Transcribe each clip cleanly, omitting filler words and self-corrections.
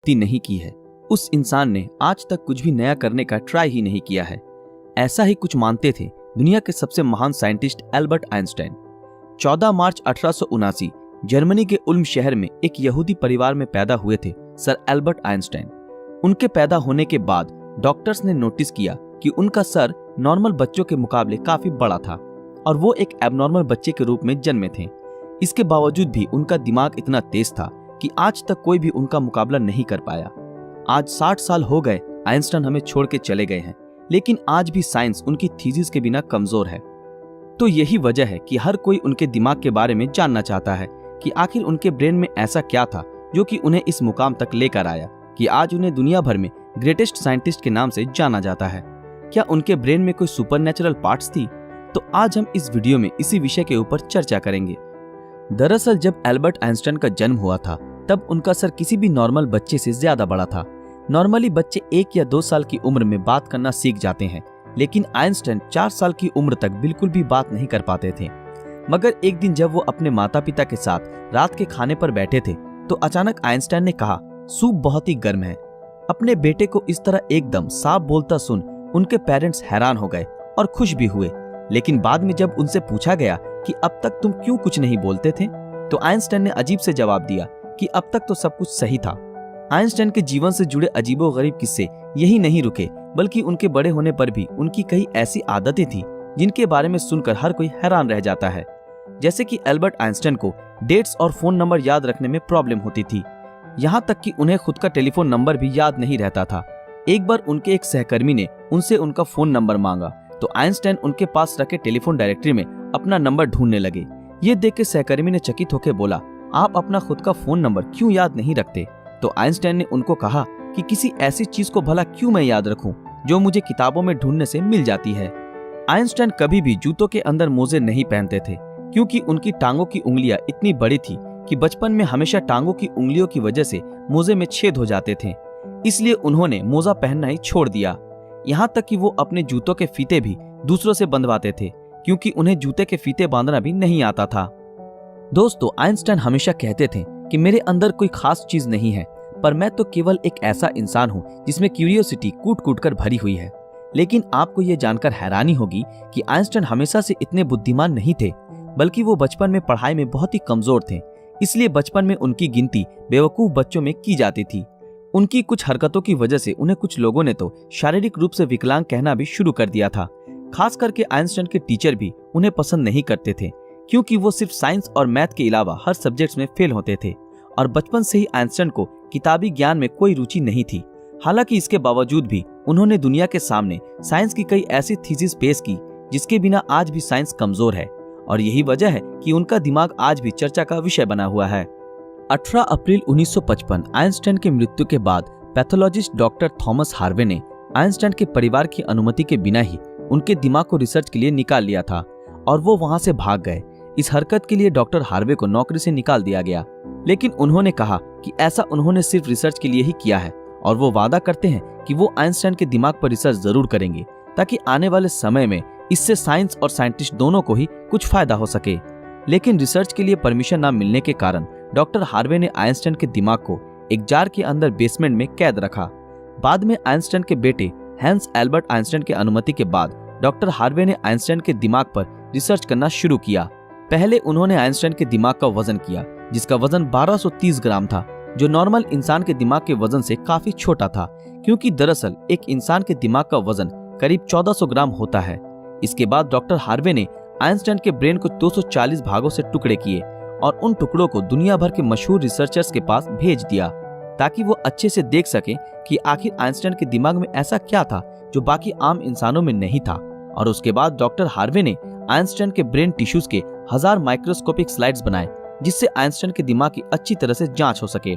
नहीं की है, उस इंसान ने आज तक कुछ भी नया करने का ट्राई ही नहीं किया है। ऐसा ही कुछ मानते थे दुनिया के सबसे महान साइंटिस्ट एल्बर्ट आइंस्टाइन। 14 मार्च 1879 जर्मनी के उल्म शहर में एक यहूदी परिवार में पैदा हुए थे सर एल्बर्ट आइंस्टाइन। उनके पैदा होने के बाद डॉक्टर्स ने नोटिस किया कि उनका सर नॉर्मल बच्चों के मुकाबले काफी बड़ा था और वो एक एबनॉर्मल बच्चे के रूप में जन्मे थे। इसके बावजूद भी उनका दिमाग इतना तेज था कि आज तक कोई भी उनका मुकाबला नहीं कर पाया। आज 60 साल हो गए आइंस्टाइन हमें छोड़ के चले गए हैं, लेकिन आज भी साइंस उनकी थीसिस के बिना कमजोर है। तो यही वजह है कि हर कोई उनके दिमाग के बारे में जानना चाहता है कि आखिर उनके ब्रेन में ऐसा क्या था जो कि उन्हें इस मुकाम तक लेकर आया कि आज उन्हें दुनिया भर में ग्रेटेस्ट साइंटिस्ट के नाम से जाना जाता है। क्या उनके ब्रेन में कोई सुपरनैचुरल पार्ट्स थी? तो आज हम इस वीडियो में इसी विषय के ऊपर चर्चा करेंगे। दरअसल जब एल्बर्ट आइंस्टाइन का जन्म हुआ था तब उनका सर किसी भी नॉर्मल बच्चे से ज्यादा बड़ा था। नॉर्मली बच्चे 1 या 2 साल की उम्र में बात करना सीख जाते हैं, लेकिन आइंस्टाइन 4 साल की उम्र तक बिल्कुल भी बात नहीं कर पाते थे। मगर एक दिन जब वो अपने माता पिता के साथ रात के खाने पर बैठे थे तो अचानक आइंस्टाइन ने कहा, सूप बहुत ही गर्म है। अपने बेटे को इस तरह एकदम साफ बोलता सुन उनके पेरेंट्स हैरान हो गए और खुश भी हुए। लेकिन बाद में जब उनसे पूछा गया कि अब तक तुम क्यों कुछ नहीं बोलते थे, तो आइंस्टाइन ने अजीब से जवाब दिया कि अब तक तो सब कुछ सही था। आइंस्टाइन के जीवन से जुड़े अजीबोगरीब किस्से यही नहीं रुके, बल्कि उनके बड़े होने पर भी उनकी कई ऐसी आदतें थी जिनके बारे में सुनकर हर कोई हैरान रह जाता है। जैसे कि एल्बर्ट आइंस्टाइन को डेट्स और फोन नंबर याद रखने में प्रॉब्लम होती थी, यहाँ तक कि उन्हें खुद का टेलीफोन नंबर भी याद नहीं रहता था। एक बार उनके एक सहकर्मी ने उनसे उनका फोन नंबर मांगा तो आइंस्टाइन उनके पास रखे टेलीफोन डायरेक्टरी में अपना नंबर ढूंढने लगे। ये देख के सहकर्मी ने चकित होकर बोला, आप अपना खुद का फोन नंबर क्यों याद नहीं रखते? तो आइंस्टाइन ने उनको कहा कि किसी ऐसी चीज को भला क्यों मैं याद रखूं जो मुझे किताबों में ढूंढने से मिल जाती है। आइंस्टाइन कभी भी जूतों के अंदर मोजे नहीं पहनते थे क्योंकि उनकी टांगों की उंगलियां इतनी बड़ी थी कि बचपन में हमेशा टांगों की उंगलियों की वजह से मोजे में छेद हो जाते थे। इसलिए उन्होंने मोजा पहनना ही छोड़ दिया। यहाँ तक कि वो अपने जूतों के फीते भी दूसरों से बंधवाते थे क्योंकि उन्हें जूते के फीते बांधना भी नहीं आता था। दोस्तों, आइंस्टाइन हमेशा कहते थे कि मेरे अंदर कोई खास चीज नहीं है, पर मैं तो केवल एक ऐसा इंसान हूँ जिसमें क्यूरियोसिटी कूट कूट कर भरी हुई है। लेकिन आपको ये जानकर हैरानी होगी कि आइंस्टाइन हमेशा से इतने बुद्धिमान नहीं थे, बल्कि वो बचपन में पढ़ाई में बहुत ही कमजोर थे। इसलिए बचपन में उनकी गिनती बेवकूफ बच्चों में की जाती थी। उनकी कुछ हरकतों की वजह से उन्हें कुछ लोगों ने तो शारीरिक रूप से विकलांग कहना भी शुरू कर दिया था। खास करके आइंस्टाइन के टीचर भी उन्हें पसंद नहीं करते थे क्योंकि वो सिर्फ साइंस और मैथ के अलावा हर सब्जेक्ट्स में फेल होते थे और बचपन से ही आइंस्टाइन को किताबी ज्ञान में कोई रुचि नहीं थी। हालांकि इसके बावजूद भी उन्होंने दुनिया के सामने साइंस की कई ऐसी थीसिस पेश की जिसके बिना आज भी साइंस कमजोर है, और यही वजह है कि उनका दिमाग आज भी चर्चा का विषय बना हुआ है। 18 अप्रैल 1955 आइंस्टाइन की मृत्यु के बाद पैथोलॉजिस्ट डॉक्टर थॉमस हार्वे ने आइंस्टाइन के परिवार की अनुमति के बिना ही उनके दिमाग को रिसर्च के लिए निकाल लिया था और वो वहां से भाग गए। इस हरकत के लिए डॉक्टर हार्वे को नौकरी से निकाल दिया गया, लेकिन उन्होंने कहा कि ऐसा उन्होंने सिर्फ रिसर्च के लिए ही किया है और वो वादा करते हैं कि वो आइंस्टाइन के दिमाग पर रिसर्च जरूर करेंगे ताकि आने वाले समय में इससे साइंस और साइंटिस्ट दोनों को ही कुछ फायदा हो सके। लेकिन रिसर्च के लिए परमिशन न मिलने के कारण डॉक्टर हार्वे ने आइंस्टाइन के दिमाग को एक जार के अंदर बेसमेंट में कैद रखा। बाद में आइंस्टाइन के बेटे हैंस एल्बर्ट आइंस्टाइन की अनुमति के बाद डॉक्टर हार्वे ने आइंस्टाइन के दिमाग पर रिसर्च करना शुरू किया। पहले उन्होंने आइंस्टाइन के दिमाग का वजन किया, जिसका वजन 1230 ग्राम था, जो नॉर्मल इंसान के दिमाग के वजन से काफी छोटा था, क्योंकि दरअसल एक इंसान के दिमाग का वजन करीब 1400 ग्राम होता है। इसके बाद डॉक्टर हार्वे ने आइंस्टाइन के ब्रेन को 240 भागों से टुकड़े किए और उन टुकड़ों को दुनिया भर के मशहूर रिसर्चर्स के पास भेज दिया ताकि वो अच्छे से देख सके कि आखिर आइंस्टाइन के दिमाग में ऐसा क्या था जो बाकी आम इंसानों में नहीं था। और उसके बाद डॉक्टर हार्वे ने आइंस्टाइन के ब्रेन टिश्यूज के 1000 माइक्रोस्कोपिक स्लाइड्स बनाए जिससे आइंस्टाइन के दिमाग की अच्छी तरह से जांच हो सके।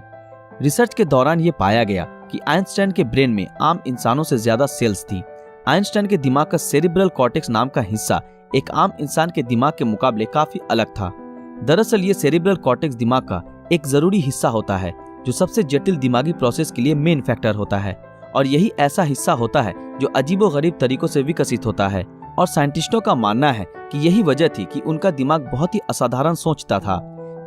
रिसर्च के दौरान ये पाया गया कि आइंस्टाइन के ब्रेन में आम इंसानों से ज्यादा सेल्स थी। आइंस्टाइन के दिमाग का सेरिब्रल कॉर्टेक्स नाम का हिस्सा एक आम इंसान के दिमाग के मुकाबले काफी अलग था। दरअसल ये सेरिब्रल कॉर्टेक्स दिमाग का एक जरूरी हिस्सा होता है जो सबसे जटिल दिमागी प्रोसेस के लिए मेन फैक्टर होता है, और यही ऐसा हिस्सा होता है जो अजीबोगरीब तरीकों से विकसित होता है। और साइंटिस्टों का मानना है कि यही वजह थी कि उनका दिमाग बहुत ही असाधारण सोचता था।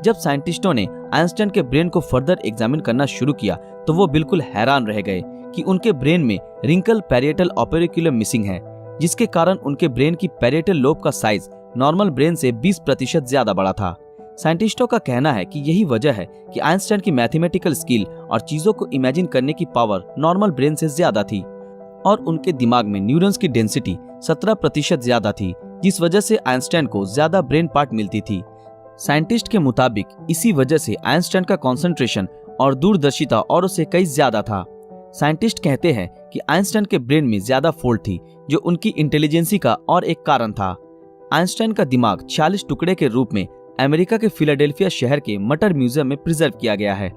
जब साइंटिस्टों ने आइंस्टाइन के ब्रेन को फर्दर एग्जामिन करना शुरू किया तो वो बिल्कुल हैरान रह गए कि उनके ब्रेन में रिंकल पैरिएटल ओपेरिकुलम मिसिंग है, जिसके कारण उनके ब्रेन की पैरिएटल लोब का साइज नॉर्मल ब्रेन से 20% ज्यादा बड़ा था। साइंटिस्टों का कहना है कि यही वजह है कि आइंस्टाइन की मैथमेटिकल स्किल और चीजों को इमेजिन करने की पावर नॉर्मल ब्रेन से ज्यादा थी, और उनके दिमाग में न्यूरॉन्स की डेंसिटी 17% ज्यादा थी, जिस वजह से आइंस्टाइन को ज्यादा ब्रेन पार्ट मिलती थी। साइंटिस्ट के मुताबिक इसी वजह से आइंस्टाइन का कंसंट्रेशन और दूरदर्शिता औरों से कई ज्यादा था। साइंटिस्ट कहते हैं कि आइंस्टाइन के ब्रेन में ज्यादा फोल्ड थी, जो उनकी इंटेलिजेंसी का और एक कारण था। आइंस्टाइन का दिमाग 46 टुकड़े के रूप में अमेरिका के फिलाडेल्फिया शहर के मटर म्यूजियम में प्रिजर्व किया गया है।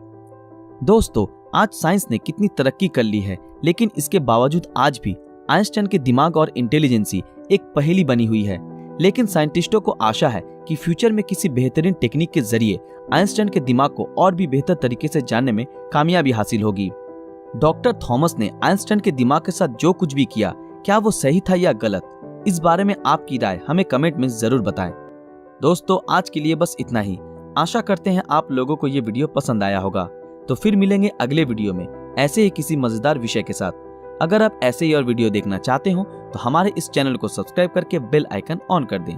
दोस्तों, आज साइंस ने कितनी तरक्की कर ली है, लेकिन इसके बावजूद आज भी आइंस्टाइन के दिमाग और इंटेलिजेंसी एक पहेली बनी हुई है। लेकिन साइंटिस्टों को आशा है कि फ्यूचर में किसी बेहतरीन टेक्निक के जरिए आइंस्टाइन के दिमाग को और भी बेहतर तरीके से जानने में कामयाबी हासिल होगी। डॉक्टर थॉमस ने आइंस्टाइन के दिमाग के साथ जो कुछ भी किया, क्या वो सही था या गलत? इस बारे में आपकी राय हमें कमेंट में जरूर बताएं। दोस्तों, आज के लिए बस इतना ही। आशा करते हैं आप लोगों को ये वीडियो पसंद आया होगा। तो फिर मिलेंगे अगले वीडियो में ऐसे ही किसी मजेदार विषय के साथ। अगर आप ऐसे ही और वीडियो देखना चाहते हो तो हमारे इस चैनल को सब्सक्राइब करके बेल आइकन ऑन कर दें।